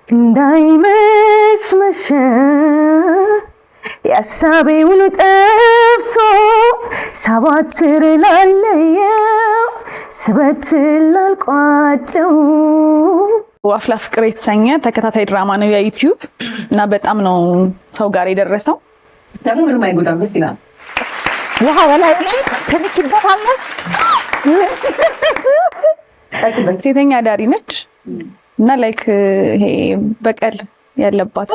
እንዳይመሽ መሸ ያሳቤ ሁሉ ጠፍቶ ሳባትር ላለየው ስበትር ላልቋጨው አፍላ ፍቅር የተሰኘ ተከታታይ ድራማ ነው የዩቲዩብ እና በጣም ነው ሰው ጋር የደረሰው። ደግሞ ምንም አይጎዳም ደስ ይላል። ውሃ በላይ ትንሽ ይባላልሽ ሴተኛ አዳሪ ነች እና ላይክ ይሄ በቀል ያለባት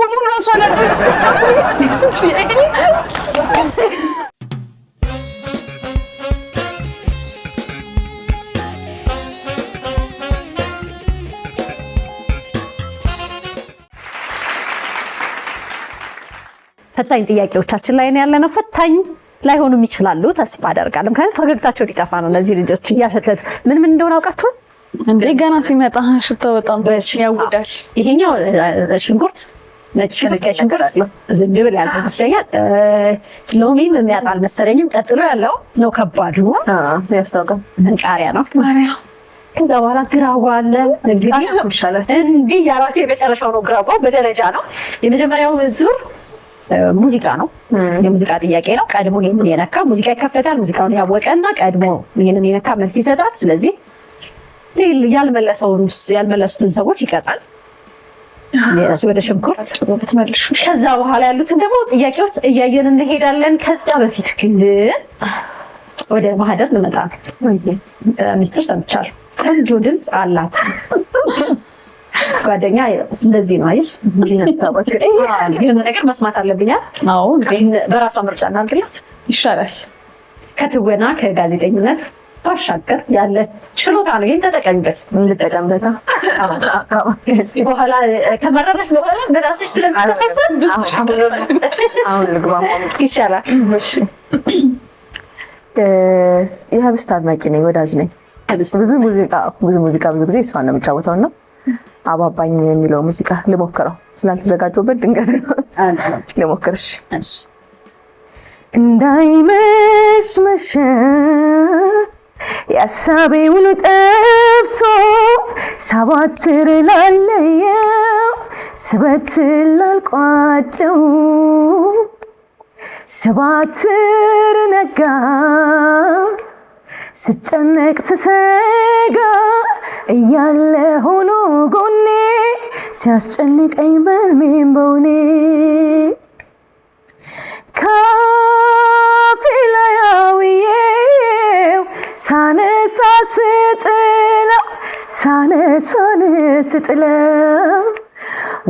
ፈታኝ ጥያቄዎቻችን ላይ ነው ያለነው። ፈታኝ ላይሆኑም ይችላሉ ተስፋ አደርጋለሁ። ምክንያቱም ፈገግታቸው ሊጠፋ ነው። እነዚህ ልጆች እያሸተቱ ምን እንደሆነ አውቃችኋል እንዴ? ገና ሲመጣ ሽታው በጣም ያውዳል። ይሄኛው ሽንኩርት ነጭ ሽንኩርት ዝንጅብል ያለው ይመስለኛል። ሎሚም የሚያጣል መሰለኝም። ቀጥሎ ያለው ነው ከባዱ ያስታውቃል። ቃሪያ ነው። ከዛ በኋላ ግራዋ አለ። እንዲህ ያላችሁ የመጨረሻው ነው ግራዋ። በደረጃ ነው። የመጀመሪያው ዙር ሙዚቃ ነው። የሙዚቃ ጥያቄ ነው። ቀድሞ ይሄንን የነካ ሙዚቃ ይከፈታል። ሙዚቃውን ያወቀና ቀድሞ ይሄንን የነካ መልስ ይሰጣል። ስለዚህ ያልመለሱትን ሰዎች ይቀጣል። ወደ ሽንኩርት ብትመልሹ። ከዛ በኋላ ያሉትን ደግሞ ጥያቄዎች እያየን እንሄዳለን። ከዛ በፊት ግን ወደ ማህደር ልመጣ ነው። ሚስጥር ሰምቻለሁ። ቆንጆ ድምፅ አላት ጓደኛ። እንደዚህ ነው አይሽ? የሆነ ነገር መስማት አለብኛል። አዎ በራሷ ምርጫ እናድርግላት ይሻላል። ከትወና ከጋዜጠኝነት ባሻገር ያለ ችሎታ ነው። ይሄን ተጠቀሚበት። እንጠቀምበታ። በኋላ ከመረረሽ በኋላ በራስሽ ስለምትተሳሰብ አሁን ልግባማ ይሻላል። የህብስት አድናቂ ነኝ፣ ወዳጅ ነኝ። ብዙ ሙዚቃ ብዙ ጊዜ እሷን ነው የምጫወተው እና አባባኝ የሚለው ሙዚቃ ልሞክረው ስላልተዘጋጀሁበት ድንገት ልሞክርሽ። እንዳይመሽ መሸ ያሳቤ ሁሉ ጠፍቶ ሳባትር ላለየው ስበትር ላልቋጨው ስባትር ነጋ ስጨነቅ ስሰጋ እያለ ሆኖ ጎኔ ሲያስጨንቀኝ በልሜን በውኔ ካፌ ላይ አውዬው ሳነሳ ስጥለው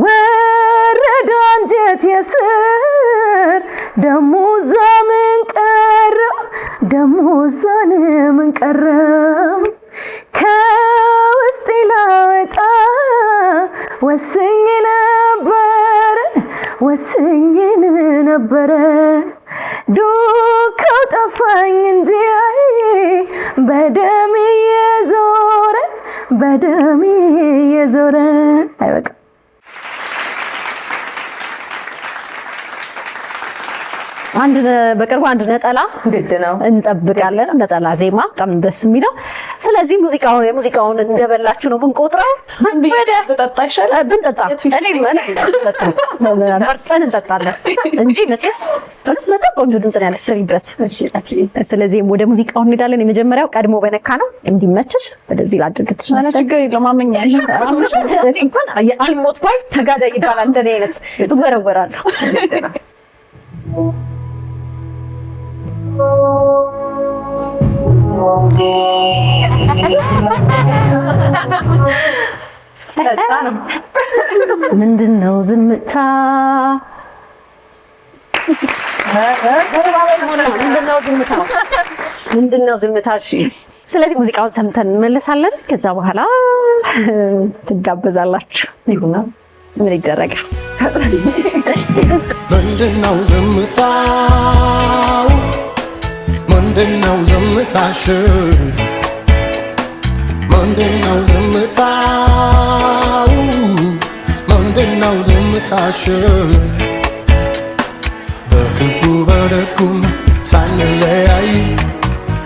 ወረደ አንጀት የስር ደሞ እዛ ምን ቀረ ከውስጤ ላወጣ ወስኜ ነበረ ዱካው ጠፋኝ እንጂ በደሜ የዞረ አይበቃ። በቅርቡ አንድ ነጠላ ግድ ነው እንጠብቃለን። ነጠላ ዜማ በጣም ደስ የሚለው። ስለዚህ የሙዚቃውን እንደበላችሁ ነው የምንቆጥረው። ብንጠጣ ይሻላል። ብንጠጣ መርጠን እንጠጣለን እንጂ መቼስ በጣም ቆንጆ ድምፅ ነው ያለሽ፣ ስሪበት። ስለዚህ ወደ ሙዚቃው እንሄዳለን። የመጀመሪያው ቀድሞ በነካ ነው እንዲመችሽ ወደዚህ ላድርግልሽ። ችግር የለውም አመኛለሁ። እንኳን አልሞት ባይ ተጋዳይ ይባላል። እንደኔ አይነት እወረወራለሁ። ምንድነው ዝምታ? ምንድነው ዝምታ? እሺ፣ ስለዚህ ሙዚቃውን ሰምተን እንመለሳለን። ከዛ በኋላ ትጋበዛላችሁ። ይሁን ምን ይደረጋል? ምንድነው ዝምታው? ምንድነው ዝምታሽ? ምንድነው ዝምታው? ምንድነው ዝምታሽ? በክፉ በደጉም ሳንለያይ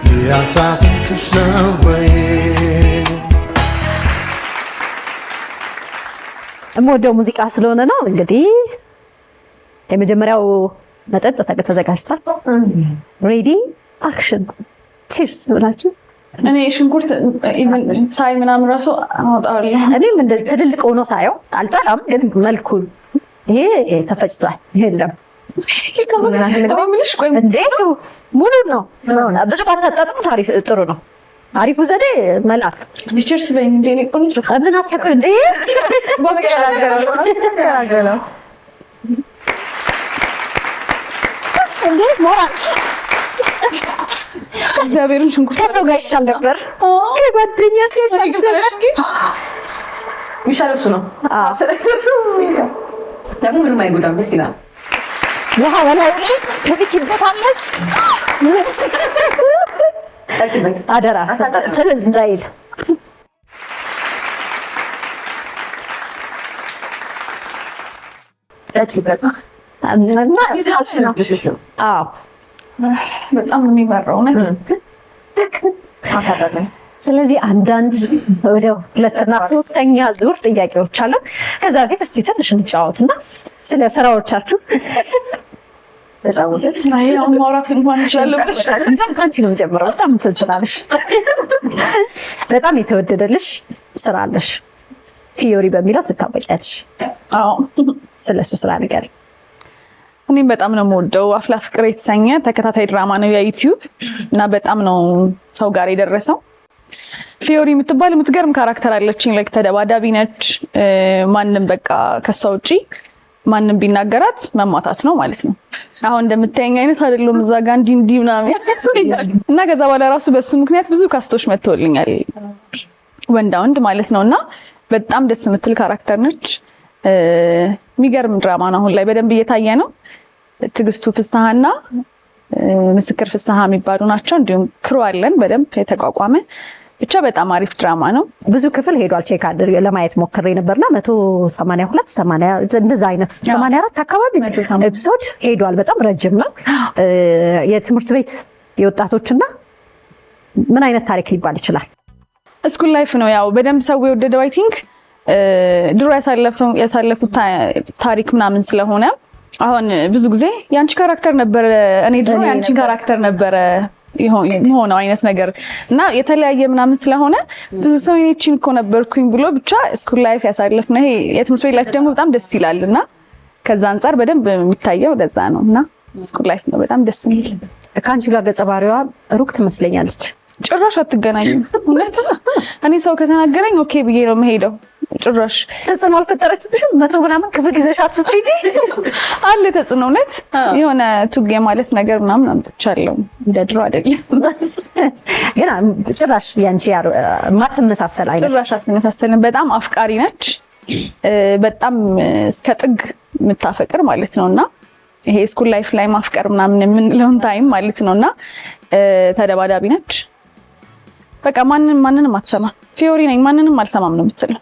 ሊያሳስትሽ ነው ወይ? የምወደው ሙዚቃ ስለሆነ ነው። እንግዲህ የመጀመሪያው መጠጥ ተዘጋጅቷል። ሬዲ አክሽን ቺርስ ብላችሁ። እኔ ሽንኩርት ሳይ ምናምን ራሱ አወጣዋለሁ። እኔም እንደ ትልልቅ ሆኖ ሳየው አልጠላም፣ ግን መልኩ ይሄ ተፈጭቷል። የለም እንዴት ሙሉ ነው። ብዙ ባታጣጥሙ ታሪፍ ጥሩ ነው። አሪፉ ዘዴ መላክ ቺርስ በይ እንዴ ነው ምን አስቸኩል እንዴ እንዴ ሞራል እግዚአብሔርን ሽንኩርት ከሰው ጋር ይቻል ነበር። ከጓደኛ ሚሻለው እሱ ነው። ደግሞ ምንም አይጎዳም፣ ደስ ይላል። ውሃ በላይ ትልኪበታለሽ። አደራ ትልል እንዳይል። በጣም የሚመራው ነው። ስለዚህ አንዳንድ ወደ ሁለትና ሶስተኛ ዙር ጥያቄዎች አሉ። ከዛ በፊት እስቲ ትንሽ እንጫወትና ስለ ስራዎቻችሁ ተጫወተች። አሁን ማውራት እንኳን እንችላለን። እንደውም ከአንቺ ነው የምጀምረው። በጣም እንትን ስላለሽ በጣም የተወደደልሽ ስራ አለሽ። ፊዮሪ በሚለው ትታወቂያለሽ። አዎ፣ ስለሱ ስራ ነገር እኔም በጣም ነው የምወደው። አፍላ ፍቅር የተሰኘ ተከታታይ ድራማ ነው የዩቲዩብ እና በጣም ነው ሰው ጋር የደረሰው። ፊዮሪ የምትባል የምትገርም ካራክተር አለችኝ። ላይክ ተደባዳቢ ነች። ማንም በቃ ከሷ ውጪ ማንም ቢናገራት መማታት ነው ማለት ነው። አሁን እንደምታየኝ አይነት አይደለም። እዛ ጋር እንዲህ ምናምን እና ከዛ በኋላ ራሱ በሱ ምክንያት ብዙ ካስቶች መጥተውልኛል፣ ወንድ ማለት ነው። እና በጣም ደስ የምትል ካራክተር ነች። የሚገርም ድራማ ነው። አሁን ላይ በደንብ እየታየ ነው። ትግስቱ ፍስሐና ምስክር ፍስሐ የሚባሉ ናቸው። እንዲሁም ክሩ አለን በደንብ የተቋቋመ። ብቻ በጣም አሪፍ ድራማ ነው። ብዙ ክፍል ሄዷል። ቼክ አድርጌ ለማየት ሞክሬ ነበርና 182 80 እንደዛ አይነት 84 አካባቢ ኤፒሶድ ሄዷል። በጣም ረጅም ነው። የትምህርት ቤት የወጣቶችና ምን አይነት ታሪክ ሊባል ይችላል? ስኩል ላይፍ ነው። ያው በደንብ ሰው የወደደው አይ ቲንክ ድሮ ያሳለፉት ታሪክ ምናምን ስለሆነ አሁን ብዙ ጊዜ ያንቺ ካራክተር ነበረ፣ እኔ ድሮ ያንቺ ካራክተር ነበረ የሆነው አይነት ነገር እና የተለያየ ምናምን ስለሆነ ብዙ ሰው እኔችን እኮ ነበርኩኝ ብሎ ብቻ ስኩል ላይፍ ያሳለፍነው ይሄ የትምህርት ቤት ላይፍ ደግሞ በጣም ደስ ይላል እና ከዛ አንፃር በደንብ የሚታየው ለዛ ነው እና ስኩል ላይፍ ነው በጣም ደስ የሚል። ከአንቺ ጋር ገጸ ባህሪዋ ሩቅ ትመስለኛለች። ጭራሽ አትገናኙም። እውነት እኔ ሰው ከተናገረኝ ኦኬ ብዬ ነው የምሄደው። ጭራሽ ተጽዕኖ አልፈጠረችብሽም? 100 ምናምን ክፍል ይዘሻት ስትሄጂ አለ ተጽዕኖ። እውነት የሆነ ቱግ ማለት ነገር ምናምን አምጥቻለሁ። እንደ ድሮ አይደለም ግን ጭራሽ ያንቺ ማትመሳሰል አይነት ጭራሽ አትመሳሰልም። በጣም አፍቃሪ ነች። በጣም እስከ ጥግ የምታፈቅር ማለት ነውና ይሄ ስኩል ላይፍ ላይ ማፍቀር ምናምን የምንለውን ታይም ማለት ነውና ተደባዳቢ ነች። በቃ ማንንም አትሰማ። ፊዮሪ ነኝ ማንንም አልሰማም ነው የምትለው።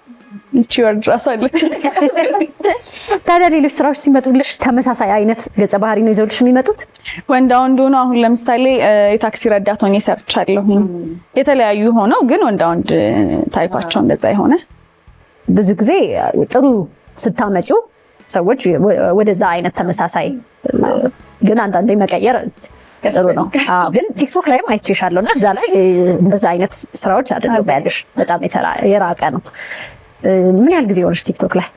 እቺ ወርድ ራሱ አለች። ታዲያ ሌሎች ስራዎች ሲመጡልሽ ተመሳሳይ አይነት ገጸ ባህሪ ነው ይዘውልሽ የሚመጡት? ወንድ ሆኖ አሁን ለምሳሌ የታክሲ ረዳት ሆኜ ሰርቻለሁ። የተለያዩ ሆነው ግን ወንድ ታይፓቸው እንደዛ የሆነ ብዙ ጊዜ ጥሩ ስታመጪው ሰዎች ወደዛ አይነት ተመሳሳይ ግን አንዳንዴ መቀየር ጥሩ ነው። ግን ቲክቶክ ላይም አይቼሻለሁ እና እዛ ላይ እንደዛ አይነት ስራዎች አይደለም ያለሽ፣ በጣም የራቀ ነው። ምን ያህል ጊዜ ሆነሽ ቲክቶክ ላይ?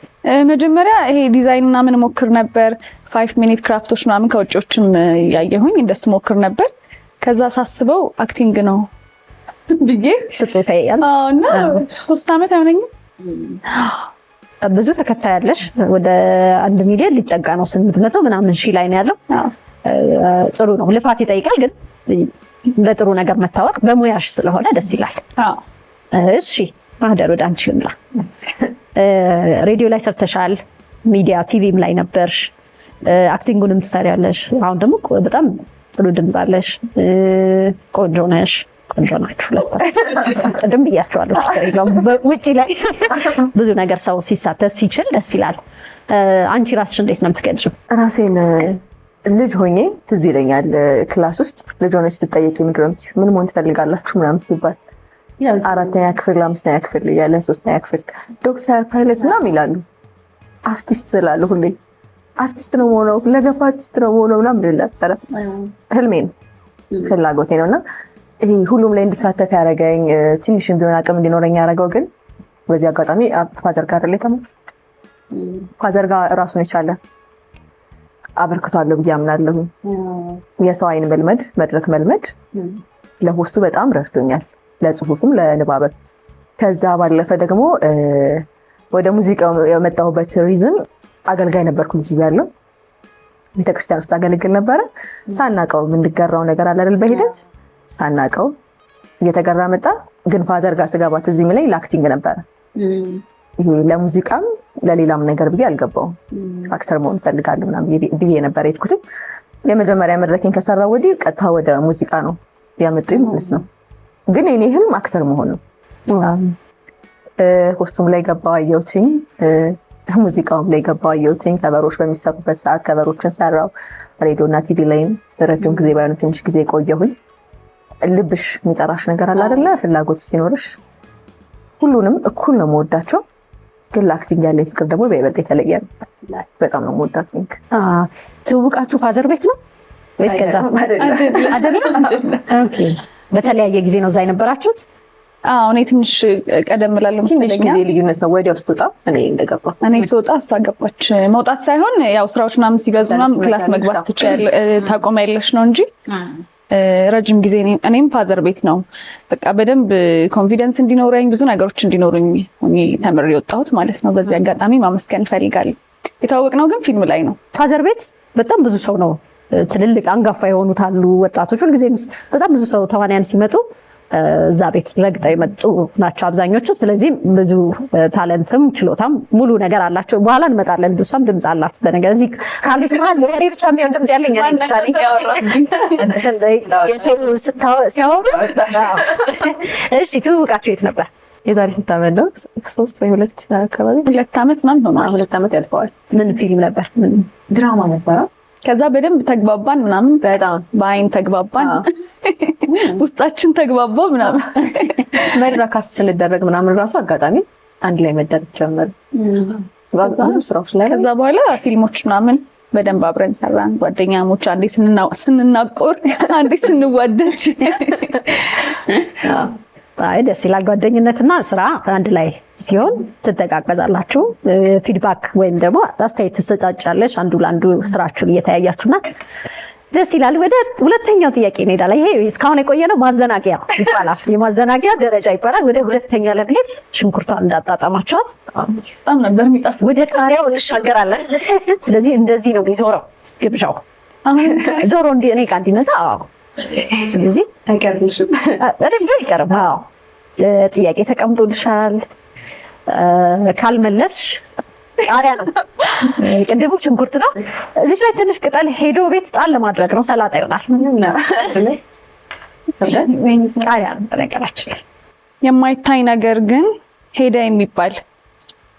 መጀመሪያ ይሄ ዲዛይን ምናምን ሞክር ነበር። 5 ሚኒት ክራፍቶች ምናምን ከውጪዎችም ያየሁኝ እንደሱ ሞክር ነበር። ከዛ ሳስበው አክቲንግ ነው ብዬ ስጦታ ያንስ እና 3 ዓመት አይሆነኝም። ብዙ ተከታይ ያለሽ ወደ 1 ሚሊዮን ሊጠጋ ነው። 800 ምናምን ሺህ ላይ ነው ያለው። ጥሩ ነው። ልፋት ይጠይቃል፣ ግን ለጥሩ ነገር መታወቅ በሙያሽ ስለሆነ ደስ ይላል። እሺ ማህደር ወደ አንቺ እንላ። ሬዲዮ ላይ ሰርተሻል፣ ሚዲያ ቲቪም ላይ ነበርሽ፣ አክቲንጉንም ትሰሪያለሽ። አሁን ደግሞ በጣም ጥሩ ድምፅ አለሽ፣ ቆንጆ ነሽ። ቆንጆ ናችሁ ሁለታችሁ። ቅድም ብያቸዋለሁ። ችግር የለውም። ውጪ ላይ ብዙ ነገር ሰው ሲሳተፍ ሲችል ደስ ይላል። አንቺ ራስሽ እንዴት ነው የምትገልጪው? ራሴን ልጅ ሆኜ ትዝ ይለኛል። ክላስ ውስጥ ልጅ ሆነች ስትጠየቂ ምን መሆን ትፈልጋላችሁ ምናምን ሲባል 4ኛ ክፍል 5ኛ ክፍል እያለን 3ኛ ክፍል ዶክተር፣ ፓይለት ምናምን ይላሉ። አርቲስት እላለሁ ሁሌ። አርቲስት ነው የምሆነው፣ ለገባ አርቲስት ነው የምሆነው ምናምን ብል ነበረ። ህልሜ ነው ፍላጎቴ ነው። እና ይሄ ሁሉም ላይ እንድሳተፍ ያደረገኝ ትንሽም ቢሆን አቅም እንዲኖረኝ ያደረገው ግን በዚህ አጋጣሚ ፋዘር ጋር ላይ ተመልሶ ፋዘር ጋር እራሱን የቻለ አበርክቷለሁ ብዬ አምናለሁ። የሰው አይን መልመድ፣ መድረክ መልመድ ለሆስቱ በጣም ረድቶኛል፣ ለጽሁፍም ለንባበት። ከዛ ባለፈ ደግሞ ወደ ሙዚቃው የመጣሁበት ሪዝን አገልጋይ ነበርኩ ልጅ እያለሁ ቤተክርስቲያን ውስጥ አገለግል ነበረ። ሳናቀው የምንገራው ነገር አለ አይደል? በሂደት ሳናቀው እየተገራ መጣ። ግን ፋዘር ጋር ስገባ ትዝ የሚለኝ ለአክቲንግ ነበረ። ይሄ ለሙዚቃም ለሌላም ነገር ብዬ አልገባውም። አክተር መሆን እፈልጋለሁ ምናምን ብዬ ነበር የሄድኩት። የመጀመሪያ መድረኬን ከሰራው ወዲህ ቀጥታ ወደ ሙዚቃ ነው ያመጡኝ ማለት ነው። ግን የኔ ህልም አክተር መሆን ነው። ሆስቱም ላይ ገባው አየሁትኝ፣ ሙዚቃውም ላይ ገባው አየሁትኝ። ከበሮች በሚሰሩበት ሰዓት ከበሮችን ሰራው። ሬዲዮ እና ቲቪ ላይም ረጅም ጊዜ ባይሆን ትንሽ ጊዜ ቆየሁኝ። ልብሽ የሚጠራሽ ነገር አለ አይደለ? ፍላጎት ሲኖርሽ ሁሉንም እኩል ነው የምወዳቸው። ግን ለአክቲንግ ያለኝ ፍቅር ደግሞ በይበልጥ የተለየ ነው። በጣም ነው የምወዳው አክቲንግ። ትውውቃችሁ ፋዘር ቤት ነው ወይስ ከዛ አይደለም? ኦኬ። በተለያየ ጊዜ ነው እዛ የነበራችሁት? እኔ ትንሽ ቀደም እላለሁ ትንሽ ጊዜ ልዩነት ነው። ወዲያው ስትወጣ እኔ እንደገባ እኔ ስወጣ እሷ ገባች። መውጣት ሳይሆን ያው ስራዎች ምናምን ሲበዙ ምናምን ክላስ መግባት ታቆሚያለሽ ነው እንጂ ረጅም ጊዜ እኔም ፋዘር ቤት ነው በቃ በደንብ ኮንፊደንስ እንዲኖረኝ ብዙ ነገሮች እንዲኖሩኝ ተምሬ የወጣሁት ማለት ነው። በዚህ አጋጣሚ ማመስገን እፈልጋለሁ። የተዋወቅነው ግን ፊልም ላይ ነው። ፋዘር ቤት በጣም ብዙ ሰው ነው፣ ትልልቅ አንጋፋ የሆኑት አሉ፣ ወጣቶች። ሁልጊዜ በጣም ብዙ ሰው ተዋንያን ሲመጡ እዛ ቤት ረግጠው የመጡ ናቸው አብዛኞቹ። ስለዚህ ብዙ ታለንትም ችሎታም ሙሉ ነገር አላቸው። በኋላ እንመጣለን። እሷም ድምፅ አላት። በነገር እዚህ ካሉት መሀል ወሬ ብቻ የሚሆን ድምፅ ያለኝ እኔ ብቻ ነኝ። የሰው ሲያወሩ እሺ። ትውውቃችሁ የት ነበር? የዛሬ ስንት ዓመት ነው? 3 ወይ 2 አካባቢ 2 ዓመት ምናምን ሆኗል። 2 ዓመት ያልፈዋል። ምን ፊልም ነበር? ምን ድራማ ነበረ። ከዛ በደንብ ተግባባን ምናምን፣ በጣም በአይን ተግባባን፣ ውስጣችን ተግባባ ምናምን። መድረካስ ስንደረግ ምናምን ራሱ አጋጣሚ አንድ ላይ መደረግ ጀመር ብዙ ስራዎች ላይ። ከዛ በኋላ ፊልሞች ምናምን በደንብ አብረን ሰራን። ጓደኛሞች፣ አንዴ ስንናቆር፣ አንዴ ስንዋደድ። አይ ደስ ይላል። ጓደኝነትና ስራ አንድ ላይ ሲሆን ትተጋገዛላችሁ። ፊድባክ ወይም ደግሞ አስተያየት ትሰጣጫለች አንዱ ለአንዱ ስራችሁን እየተያያችሁና ደስ ይላል። ወደ ሁለተኛው ጥያቄ እንሄዳለን። ይሄ እስካሁን የቆየነው ማዘናጊያ ይባላል፣ የማዘናጊያ ደረጃ ይባላል። ወደ ሁለተኛ ለመሄድ ሽንኩርቷን እንዳጣጣማችኋት በጣም ነበር የሚጣፍጥ። ወደ ቃሪያው እንሻገራለን። ስለዚህ እንደዚህ ነው የሚዞረው ግብዣው። ዞሮ እኔ ጋር እንዲመጣ ስለዚህ አይቀርልሽም አይደል? አይቀርም። ጥያቄ ተቀምጦልሻል። ካልመለስሽ ቃሪያ ነው። ቅድሙ ሽንኩርት ነው። እዚች ላይ ትንሽ ቅጠል ሄዶ ቤት ጣል ለማድረግ ነው። ሰላጣ ይሆናል። ቃሪያ ነው በነገራችን ላይ። የማይታይ ነገር ግን ሄደ የሚባል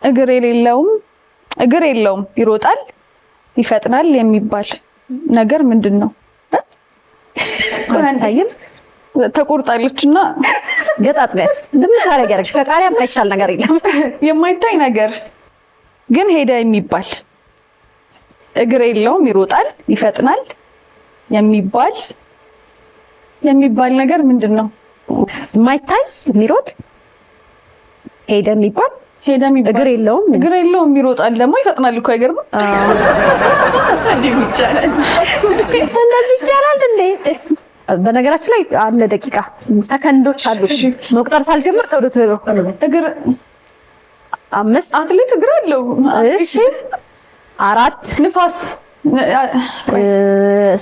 እግር የለውም ይሮጣል ይፈጥናል የሚባል ነገር ምንድን ነው? አይታይም። ተቆርጣለች እና ገጣጥሚያት እንደምታረጋግሽ ከቃሪያ የማይቻል ነገር የለም። የማይታይ ነገር ግን ሄደ የሚባል እግር የለውም ይሮጣል ይፈጥናል የሚባል ነገር ምንድን ነው? የማይታይ የሚሮጥ ሄደ የሚባል እግር የለውም ይሮጣል ደግሞ ይፈጥናል እኮ አይገርምም? እንደዚህ ይቻላል እንዴ? በነገራችን ላይ አለ ደቂቃ ሰከንዶች አሉ። መቁጠር ሳልጀምር ቶሎ እግር 5 አትሌት እግር አለው። እሺ 4 ንፋስ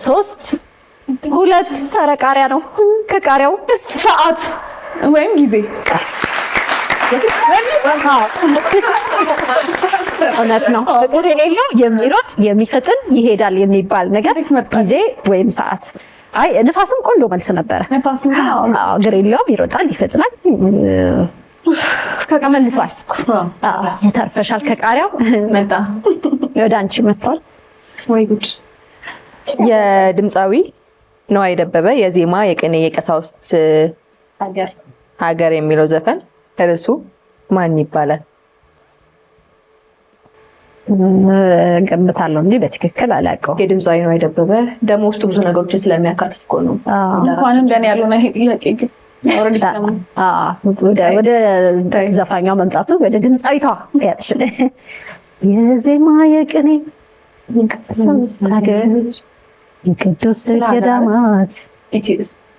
3 2 ተረቃሪያ ነው። ከቃሪያው ሰዓት ወይም ጊዜ እውነት ነው። እግር የሌለው የሚሮጥ የሚፈጥን ይሄዳል የሚባል ነገር ጊዜ ወይም ሰዓት። አይ ንፋስም ቆንጆ መልስ ነበረ። እግር የለውም ይሮጣል ይፈጥናል። ተመልሷል። ተርፈሻል። ከቃሪያው መጣ ወደ አንቺ መጥቷል። ወይ ጉድ! የድምፃዊ ነዋይ ደበበ የዜማ የቅኔ የቀሳውስት ሀገር የሚለው ዘፈን ርዕሱ ማን ይባላል? ገምታለሁ እንጂ በትክክል አላውቀውም። የድምፃዊ ነው የደበበ ደግሞ ውስጡ ብዙ ነገሮችን ስለሚያካትት እኮ ነው። እንኳንም ለኔ ያለው ነው ይሄ ጥያቄ ግን ወደ ዘፋኛው መምጣቱ ወደ ድምፃዊቷ ያትሽ የዜማ የቅኔ የቀሳውስት ሀገር የቅዱስ ገዳማት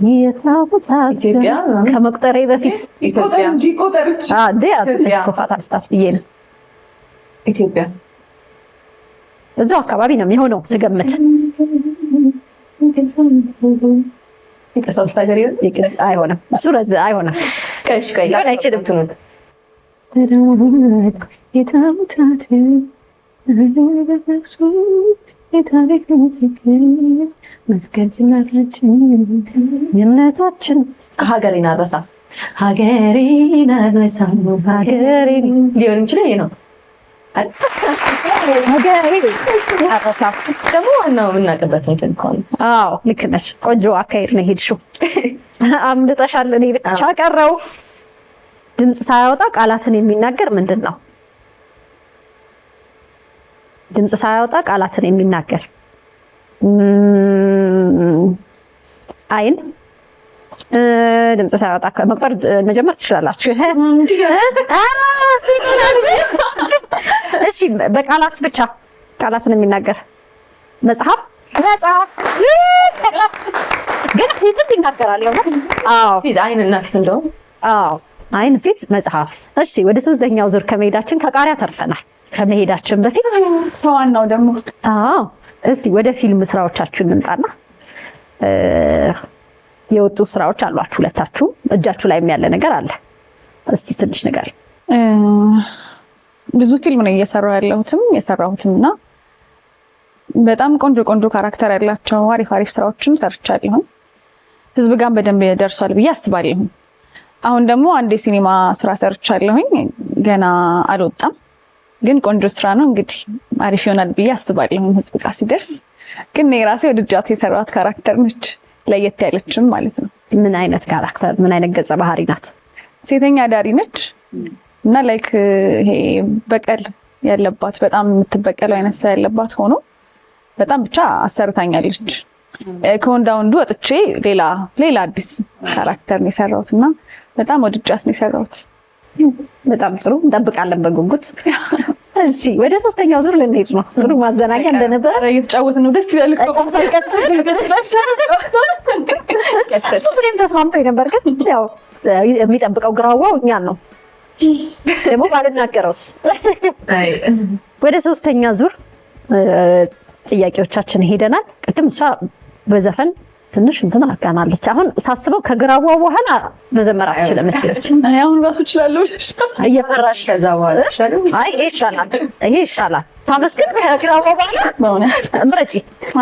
የታቦታት ከመቁጠሬ በፊት ትንሽ ኮፋት አልስታት ብዬ ነው። ኢትዮጵያ እዛው አካባቢ ነው የሚሆነው ስገምት። የቀሳውስት ሀገር አይሆንም፣ እሱ አይሆንም። አይችልም ትኑት የታቦታት የእምነታችን ሀገሬን አልረሳም ሀገሬን አልረሳም ሀገሬን ሊሆን ይችላል። ይሄ ነው ሀገሬን አልረሳም ደግሞ ዋናው የምናውቅበት እንትን እኮ ነው። አዎ ልክ ነሽ። ቆንጆ አካሄድ ነው የሄድሽው። አምልጠሻል። እኔ ብቻ ቀረው። ድምፅ ሳያወጣ ቃላትን የሚናገር ምንድን ነው? ድምፅ ሳያወጣ ቃላትን የሚናገር አይን። ድምፅ ሳያወጣ መቁጠር መጀመር ትችላላችሁ። እሺ በቃላት ብቻ ቃላትን የሚናገር መጽሐፍ ግን ፊት ይናገራል። የእውነት አይንና ፊት እንደው አይን ፊት መጽሐፍ። እሺ ወደ ሶስተኛው ዙር ከመሄዳችን ከቃሪያ ተርፈናል። ከመሄዳችን በፊት ዋናው ደግሞ እስቲ ወደ ፊልም ስራዎቻችሁ እንምጣና የወጡ ስራዎች አሏችሁ ሁለታችሁ፣ እጃችሁ ላይ ያለ ነገር አለ። እስቲ ትንሽ ነገር ብዙ ፊልም ነው የሰራሁትምና በጣም ቆንጆ ቆንጆ ካራክተር ያላቸው አሪፍ ስራዎችን ሰርቻለሁ። ህዝብ ጋር በደንብ ደርሷል ብዬ አስባለሁ። አሁን ደግሞ አንድ የሲኒማ ስራ ሰርቻለሁኝ፣ ገና አልወጣም ግን ቆንጆ ስራ ነው። እንግዲህ አሪፍ ይሆናል ብዬ አስባለሁ ህዝብ ጋር ሲደርስ። ግን የራሴ ወድጃት የሰራኋት ካራክተር ነች፣ ለየት ያለችም ማለት ነው። ምን አይነት ካራክተር፣ ምን አይነት ገጸ ባህሪ ናት? ሴተኛ አዳሪ ነች እና ላይክ ይሄ በቀል ያለባት በጣም የምትበቀለው አይነት ሰው ያለባት ሆኖ በጣም ብቻ አሰርታኛለች። ከወንዳ ወንዱ ወጥቼ ሌላ አዲስ ካራክተር ነው የሰራሁት እና በጣም ወድጃት ነው የሰራሁት። በጣም ጥሩ፣ እንጠብቃለን በጉጉት። እሺ ወደ ሶስተኛው ዙር ልንሄድ ነው። ጥሩ ማዘናጊያ እንደነበረ እየተጫወትን ነው። ደስ ይላል እኮ እሱም ተስማምቶኝ ነበር። ግን ያው የሚጠብቀው ግራዋው እኛን ነው ደግሞ ባልናገረውስ። ወደ ሶስተኛ ዙር ጥያቄዎቻችን ሄደናል። ቅድም እሷ በዘፈን ትንሽ እንትን አጋናለች። አሁን ሳስበው ከግራዋው በኋላ መዘመር አትችልም። አሁን ራሱ እችላለሁ እየፈራሽ ከዛ በኋላ አይ ይሄ ይሻላል። ታመስግን ከግራዋው በኋላ ምረጪ።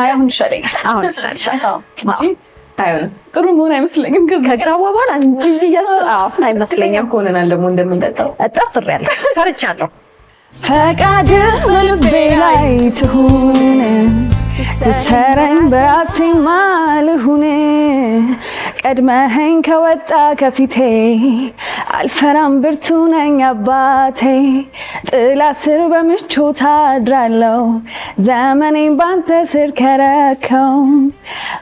አሁን ይሻለኛል። አሁን ይሻልሻል። ጥሩ መሆን አይመስለኝም። ከግራዋው በኋላ እንደዚህ አይመስለኝም። ሆነናል ደግሞ እንደምንጠጣው ጠርጥሬያለሁ፣ ፈርቻለሁ። ፈቃድ በልቤ ላይ ትሁን ትሰረኝ በራሴ ማልሁን ቀድመኸኝ ከወጣ ከፊቴ አልፈራም ብርቱ ነኝ አባቴ ጥላ ስር በምቾት አድራለሁ ዘመኔን ባንተ ስር ከረከው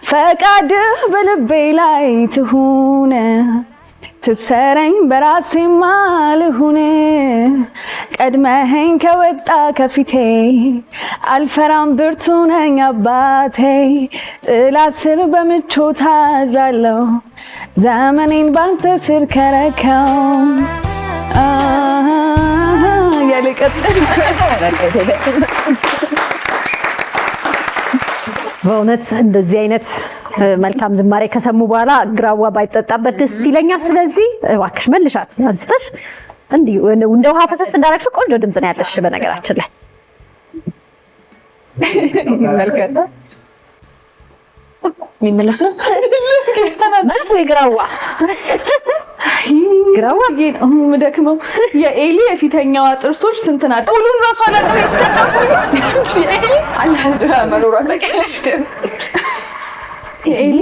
ፈቃድህ በልቤ ላይ ትሁን ትሰረኝ በራሴ ማልሁን ቀድመኸኝ ከወጣ ከፊቴ አልፈራም ብርቱ ነኝ አባቴ ጥላ ስር በምቾት አድራለሁ ዘመኔን ባንተ ስር ከረከው በእውነት እንደዚህ አይነት መልካም ዝማሬ ከሰሙ በኋላ ግራዋ ባይጠጣበት ደስ ይለኛል። ስለዚህ እባክሽ መልሻት አንስተሽ እንዲሁ እንደ ውሃ ፈሰስ እንዳደረግሽ ቆንጆ ድምፅ ነው ያለሽ። በነገራችን ላይ የሚመለስ ነው መልሱ የግራዋ ግራዋ ምደክመው የኤሊ የፊተኛዋ ጥርሶች ስንት ናቸው? ሁሉም ራሱ አላውቅም። መኖሯ ተቀለሽ የኤሊ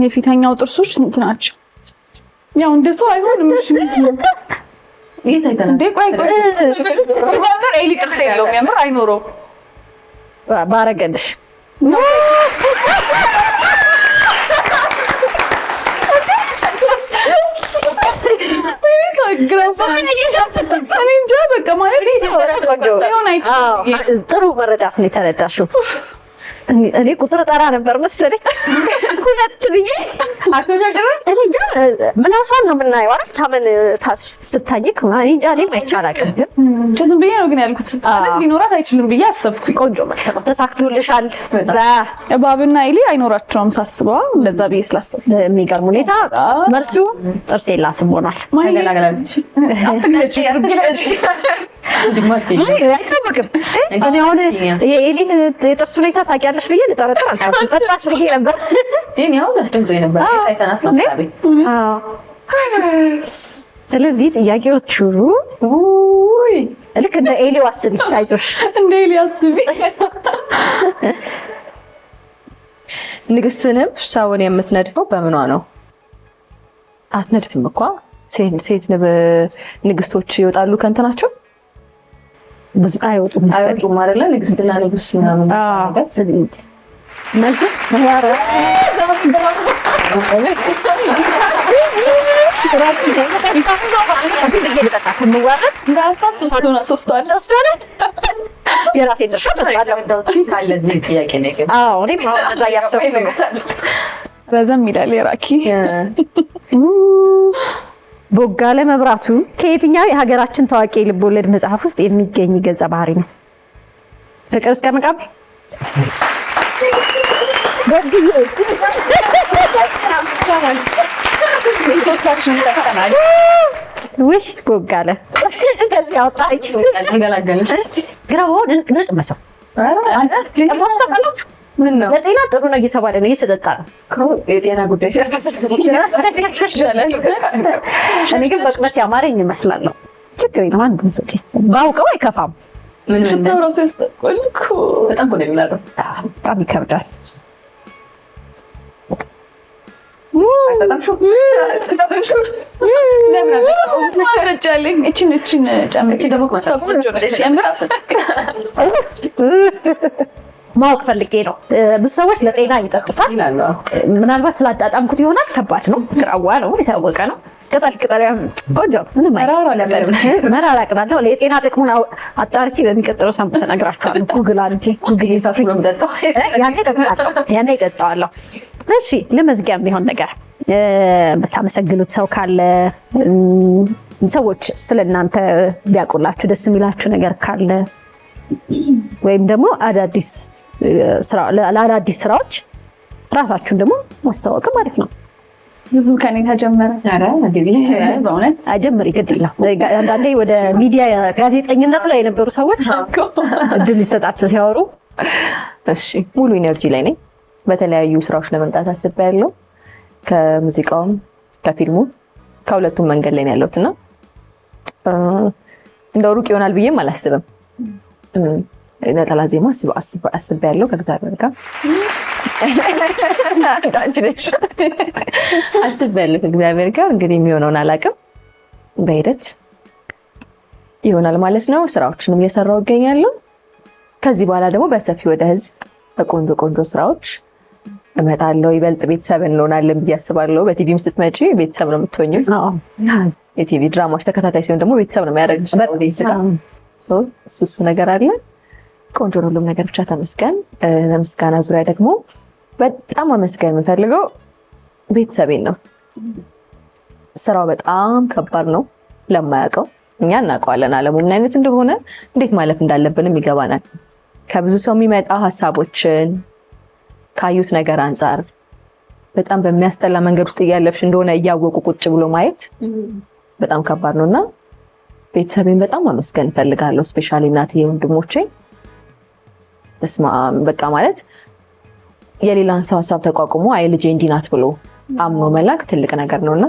የፊተኛው ጥርሶች ስንት ናቸው? ያው እንደሰው አይሆንም። እንዴ ቆይ ጀምር ኤሊ ጥርስ የለውም የምር አይኖረውም ባረገልሽ ጥሩ መረዳት ነው የተረዳሽው። እኔ ቁጥር ጠራ ነበር መሰለኝ 2 ብዬ ምላሷን ነው የምናየው አይደል? ታመን ስታኝክ እንጃ እኔም አይቻላቅም ግን ዝም ብዬ ነው ግን ያልኩት። ሊኖራት አይችልም ብዬ አሰብኩኝ። ቆንጆ መልስ ነው። ተሳክቶልሻል። እባብና ኤሊ አይኖራቸውም ሳስበው እንደዛ ብዬ ስላሰብኩ የሚገርም ሁኔታ መልሱ ጥርስ የላትም ሆኗል። አይታወቅም። እኔ አሁን የኤሊን የጥርስ ሁኔታ ታውቂያለሽ ብዬ ልጠረጥር አልቻልኩም። ጠጣች ብዬ ነበር ግን ያው አስደምጦኝ ነበር። አይተናት ነው ሀሳቤ። ስለዚህ ጥያቄዎቹ ልክ እንደ ኤሊው አስቢ። አይዞሽ እንደ ኤሊ አስቢ። ንግስት ንብ ሰውን የምትነድፈው በምኗ ነው? አትነድፍም እኮ ሴት ንብ ንግስቶች ይወጣሉ ከእንትናቸው ብዙ አይወጡም አይደለ? ንግስትና ንጉስ ምናምን መልሱ የራሴን ድርሻ ረዘም ይላል የራኪ ቦጋለ መብራቱ ከየትኛው የሀገራችን ታዋቂ የልብ ወለድ መጽሐፍ ውስጥ የሚገኝ ገጸ ባህሪ ነው? ፍቅር እስከ መቃብር፣ ውይ ቦጋለ ከዚህ አውጣኝ ግራውን እንቅመሰው። ምን ነው ለጤና ጥሩ ነው እየተባለ ነው እየተጠጣ ነው። የጤና ጉዳይ እኔ ግን በቅመስ ያማረኝ ይመስላለሁ። ችግር የለም አንድ ሰጪ ባውቀው አይከፋም። ምን ተውራው ሲያስጠቆልኩ በጣም ነው የሚላለው። በጣም ይከብዳል። እችን ጨምጪ ደግሞ ማወቅ ፈልጌ ነው። ብዙ ሰዎች ለጤና ይጠጡታል። ምናልባት ስላጣጣምኩት ይሆናል። ከባድ ነው። ግራዋ ነው፣ የታወቀ ነው። ቅጠል ቆንጆ ምንም መራራ ቅጠል ነው። የጤና ጥቅሙን አጣርቼ በሚቀጥለው ሳምንት እነግራችኋለሁ። ጉግል አድርጌ ጉግል ይዛፍሪ ነው የምጠጣው። ያኔ እጠጣዋለሁ። እሺ ለመዝጊያ የሚሆን ነገር የምታመሰግኑት ሰው ካለ፣ ሰዎች ስለእናንተ ቢያውቁላችሁ ደስ የሚላችሁ ነገር ካለ ወይም ደግሞ ለአዳዲስ ስራዎች ራሳችሁን ደግሞ ማስተዋወቅም አሪፍ ነው። ብዙ ከኔ ተጀመረ። ዛሬ ነግቢ በእውነት አጀምሪ ግድ ይላል። አንዳንዴ ወደ ሚዲያ ጋዜጠኝነቱ ላይ የነበሩ ሰዎች እድል ሊሰጣቸው ሲያወሩ፣ እሺ ሙሉ ኢነርጂ ላይ ነኝ። በተለያዩ ስራዎች ለመምጣት አስቤያለሁ። ከሙዚቃውም ከፊልሙ ከሁለቱም መንገድ ላይ ነው ያለሁትና እንደው ሩቅ ይሆናል ብዬም አላስብም። ነጠላ ዜማ አስቤያለሁ ከእግዚአብሔር ጋር አስቤያለሁ ከእግዚአብሔር ጋር። እንግዲህ የሚሆነውን አላውቅም፣ በሂደት ይሆናል ማለት ነው። ስራዎችንም እየሰራሁ እገኛለሁ። ከዚህ በኋላ ደግሞ በሰፊ ወደ ህዝብ በቆንጆ ስራዎች እመጣለሁ። ይበልጥ ቤተሰብ እንሆናለን ብዬ አስባለሁ። በቲቪም ስትመጪ ቤተሰብ ነው የምትሆኚው። የቲቪ ድራማዎች ተከታታይ ሲሆን ደግሞ ቤተሰብ ነው የሚያደርግሽ። እሱ ነገር አለ። ቆንጆ ነው ሁሉም ነገር፣ ብቻ ተመስገን። በምስጋና ዙሪያ ደግሞ በጣም አመስገን የምፈልገው ቤተሰቤን ነው። ስራው በጣም ከባድ ነው ለማያውቀው። እኛ እናውቀዋለን አለሙ ምን አይነት እንደሆነ፣ እንዴት ማለፍ እንዳለብንም ይገባናል። ከብዙ ሰው የሚመጣ ሀሳቦችን ካዩት ነገር አንጻር በጣም በሚያስጠላ መንገድ ውስጥ እያለፍሽ እንደሆነ እያወቁ ቁጭ ብሎ ማየት በጣም ከባድ ነውና ቤተሰቤን በጣም አመስገን እፈልጋለሁ። ስፔሻሊ እናቴ፣ ወንድሞቼ በቃ ማለት የሌላን ሰው ሀሳብ ተቋቁሞ አይ ልጄ እንዲህ ናት ብሎ አምኖ መላክ ትልቅ ነገር ነውና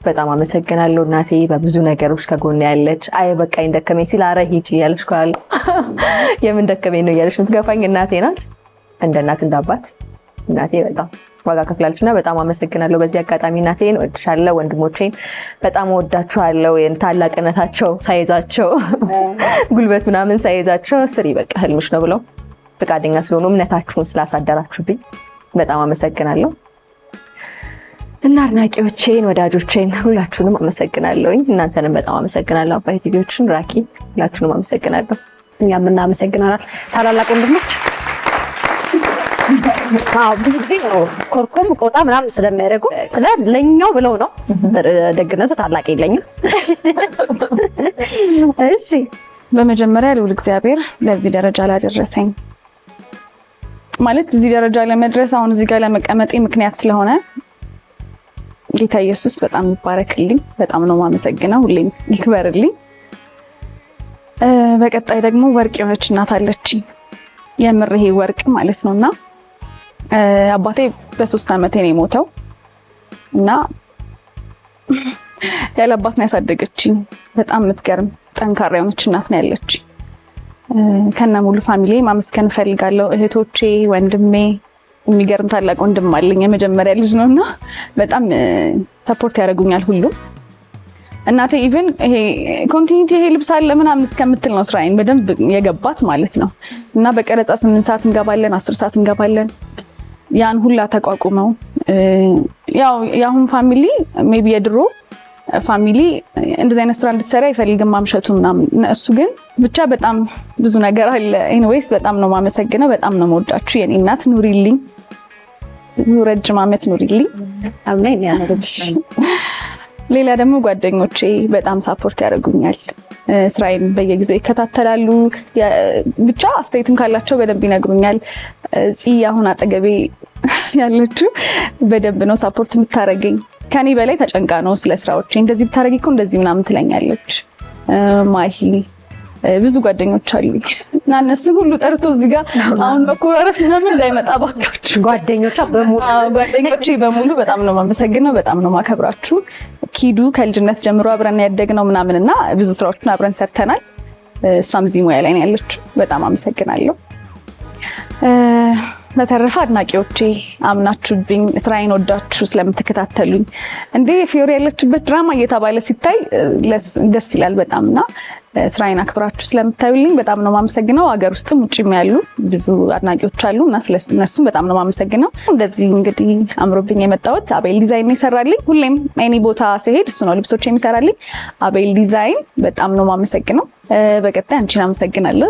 በጣም አመሰግናለሁ። እናቴ በብዙ ነገሮች ከጎኔ ያለች፣ አይ በቃኝ ደከመኝ ሲል አረ ሂጂ እያለች ካለ የምን ደከመኝ ነው እያለች የምትገፋኝ እናቴ ናት። እንደ እናት እንደ አባት እናቴ በጣም ዋጋ ከፍላለችና በጣም አመሰግናለሁ። በዚህ አጋጣሚ እናቴን እወድሻለሁ፣ ወንድሞቼን በጣም እወዳችኋለሁ። ታላቅነታቸው ሳይዛቸው ጉልበት ምናምን ሳይዛቸው ስሪ በቃ ህልምሽ ነው ብለው ፈቃደኛ ስለሆኑ እምነታችሁን ስላሳደራችሁብኝ በጣም አመሰግናለሁ። እና አድናቂዎቼን ወዳጆቼን ሁላችሁንም አመሰግናለሁኝ። እናንተንም በጣም አመሰግናለሁ። አባይ ቲቪዎችን ራኪ ሁላችሁንም አመሰግናለሁ። እኛም እናመሰግናለን። ታላላቅ ወንድሞች ብዙ ጊዜ ኮርኮም ቆጣ ምናምን ስለሚያደርጉ ለኛው ብለው ነው። ደግነቱ ታላቅ የለኝም። እሺ በመጀመሪያ ልዑል እግዚአብሔር ለዚህ ደረጃ ላደረሰኝ ማለት እዚህ ደረጃ ለመድረስ አሁን እዚህ ጋር ለመቀመጤ ምክንያት ስለሆነ ጌታ ኢየሱስ በጣም ይባረክልኝ። በጣም ነው የማመሰግነው። ሁሌም ይክበርልኝ። በቀጣይ ደግሞ ወርቅ የሆነች እናት አለችኝ። የምር ይሄ ወርቅ ማለት ነውና አባቴ በ3 ዓመቴ ነው የሞተው እና ያለ አባት ነው ያሳደገችኝ። በጣም የምትገርም ጠንካራ የሆነች እናት ነው ያለችኝ። ከነ ሙሉ ፋሚሊ ማመስገን እፈልጋለሁ። እህቶቼ፣ ወንድሜ፣ የሚገርም ታላቅ ወንድም አለኝ። የመጀመሪያ ልጅ ነውና በጣም ሰፖርት ያደርጉኛል ሁሉም። እናቴ ኢቭን ይሄ ኮንቲኒቲ ይሄ ልብስ አለ ምናምን እስከምትል ነው ስራዬን በደንብ የገባት ማለት ነው። እና በቀረጻ 8 ሰዓት እንገባለን፣ 10 ሰዓት እንገባለን። ያን ሁላ ተቋቁመው ያው የአሁን ፋሚሊ ሜቢ የድሮ ፋሚሊ እንደዚህ አይነት ስራ እንድትሰራ አይፈልግም ማምሸቱ ምናምን። እሱ ግን ብቻ በጣም ብዙ ነገር አለ። ኤኒዌይስ በጣም ነው የማመሰግነው። በጣም ነው የምወዳችሁ የኔ እናት። ኑሪልኝ፣ ረጅም ዓመት ኑሪልኝ። አሜን ያረግሽ። ሌላ ደግሞ ጓደኞቼ በጣም ሳፖርት ያደርጉኛል። ስራዬን በየጊዜው ይከታተላሉ። ብቻ አስተያየትም ካላቸው በደንብ ይነግሩኛል። ጽይ አሁን አጠገቤ ያለችው በደንብ ነው ሳፖርት የምታደርገኝ። ከኔ በላይ ተጨንቃ ነው ስለ ስራዎቼ እንደዚህ ብታረጊ እኮ እንደዚህ ምናምን ትለኛለች። ማሂ ብዙ ጓደኞች አሉኝ እና እነሱን ሁሉ ጠርቶ እዚህ ጋር አሁን መኮራረፍ ምናምን እንዳይመጣ ባካችሁ። ጓደኞቼ በሙሉ በጣም ነው የማመሰግነው። በጣም ነው የማከብራችሁ። ኪዱ ከልጅነት ጀምሮ አብረን ያደግነው ምናምን እና ብዙ ስራዎችን አብረን ሰርተናል። እሷም እዚህ ሙያ ላይ ነው ያለችው። በጣም አመሰግናለሁ። በተረፈ አድናቂዎቼ አምናችሁብኝ ስራዬን ወዳችሁ ስለምትከታተሉኝ እንዴ ፊዮሪ ያለችበት ድራማ እየተባለ ሲታይ ደስ ይላል በጣምና ስራዬን አክብራችሁ ስለምታዩልኝ በጣም ነው የማመሰግነው። ሀገር ውስጥም ውጭም ያሉ ብዙ አድናቂዎች አሉ እና ስለነሱም በጣም ነው የማመሰግነው። እንደዚህ እንግዲህ አምሮብኝ የመጣሁት አቤል ዲዛይን ነው ይሰራልኝ። ሁሌም ኤኒ ቦታ ሲሄድ እሱ ነው ልብሶች የሚሰራልኝ። አቤል ዲዛይን በጣም ነው የማመሰግነው። በቀጣይ አንቺን አመሰግናለሁ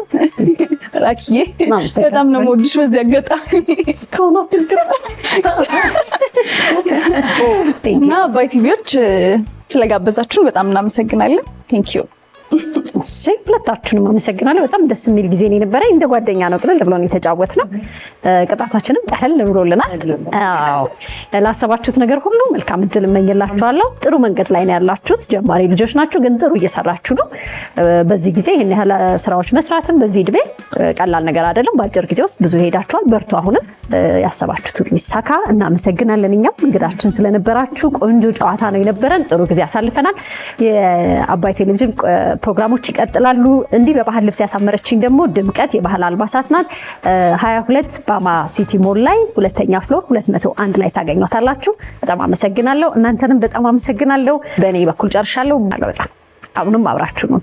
ራኪዬ። በጣም ነው የምወድሽ። በዚህ አጋጣሚ እና አባይ ቲቪዎች ስለጋበዛችሁን በጣም እናመሰግናለን። ቴንክ ዩ። ሁለታችሁንም አመሰግናለሁ። በጣም ደስ የሚል ጊዜ ነው የነበረኝ። እንደ ጓደኛ ነው ቅልል ብሎን የተጫወትነው። ቅጣታችንም ቀለል ብሎልናል። አዎ ላሰባችሁት ነገር ሁሉ መልካም እድል እመኝላችኋለሁ። ጥሩ መንገድ ላይ ነው ያላችሁት። ጀማሪ ልጆች ናችሁ፣ ግን ጥሩ እየሰራችሁ ነው። በዚህ ጊዜ ይሄን ያህል ስራዎች መስራትም በዚህ እድሜ ቀላል ነገር አይደለም። በአጭር ጊዜ ውስጥ ብዙ ሄዳችኋል። በርቱ። አሁንም ያሰባችሁት ሁሉ ይሳካ። እናመሰግናለን። እኛም እንግዳችን ስለነበራችሁ ቆንጆ ጨዋታ ነው የነበረን። ጥሩ ጊዜ አሳልፈናል። የአባይ ቴሌቪዥን ፕሮግራሞች ይቀጥላሉ። እንዲህ በባህል ልብስ ያሳመረችኝ ደግሞ ድምቀት የባህል አልባሳት ናት። 22 ባማ ሲቲ ሞል ላይ 2ኛ ፍሎር 201 ላይ ታገኟታላችሁ። በጣም አመሰግናለሁ። እናንተንም በጣም አመሰግናለሁ። በእኔ በኩል ጨርሻለሁ። በጣም አሁንም አብራችሁ ነው